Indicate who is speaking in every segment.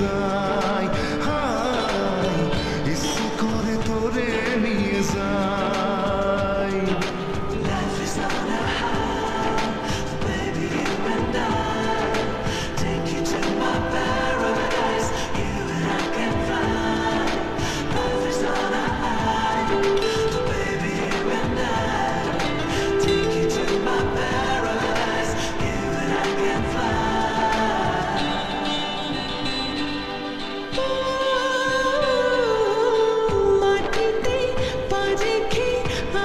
Speaker 1: যাই, হাই ইচ্ছে করে তোরে নিয়ে যাই।
Speaker 2: Life is not a high, baby, you and I take you to my paradise. You and I can fly. Life is not a high, baby, you and I take you to my paradise. You and I can fly.
Speaker 3: মাটিতে পা রেখে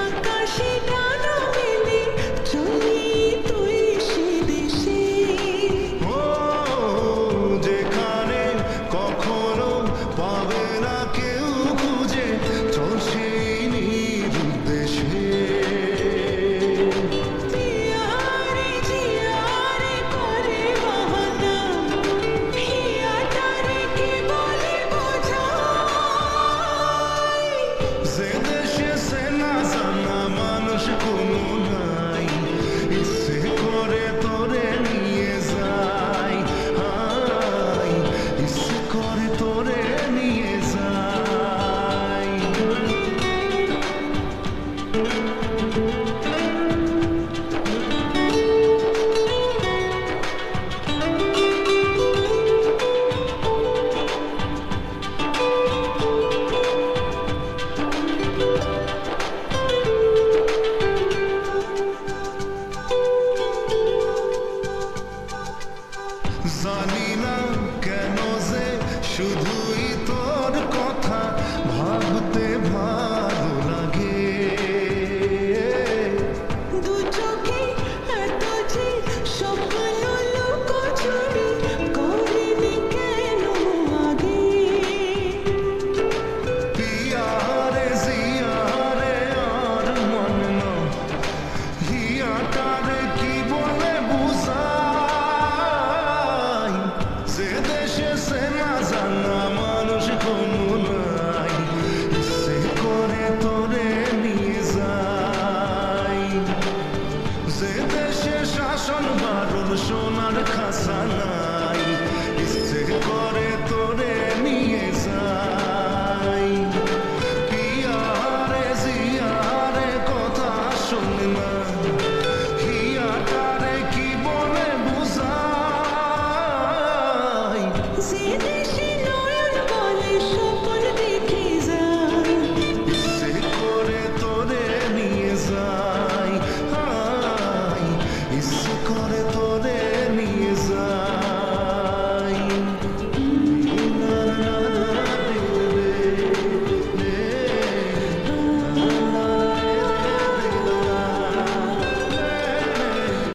Speaker 3: আকাশে ডানা মেলে চলি তুই সে দেশে।
Speaker 1: ও যেখানে কখনো পাবে না কেউ খুঁজে, চল সেই নিরুদ্দেশে।
Speaker 3: জিয়ারে জিয়ারে করে বাহানা, হিয়াটারে কে বলে বোঝাই।
Speaker 1: যে দেশে সে না জানা মানুষ কোনো নাই, ইচ্ছে করে তোরে নিয়ে যাই, হাই ইচ্ছে করে তোরে নিয়ে যাই। জানি না কেন যে শুধুই তোর কথা ভাবতে ভালো লাগে।
Speaker 3: দু চোখে এত যে স্বপ্ন লুকোচুরি করিনি কেন আগে।
Speaker 1: পিয়ারে জিয়ারে আর মন না, হিয়াটারে কি বলে বুঝাই। যে দেশে সে না জানা মানুষ কোনো নাই, ইচ্ছে করে তোরে নিয়ে যাই। যে দেশে শাসন বারণ সোনার খাসানা,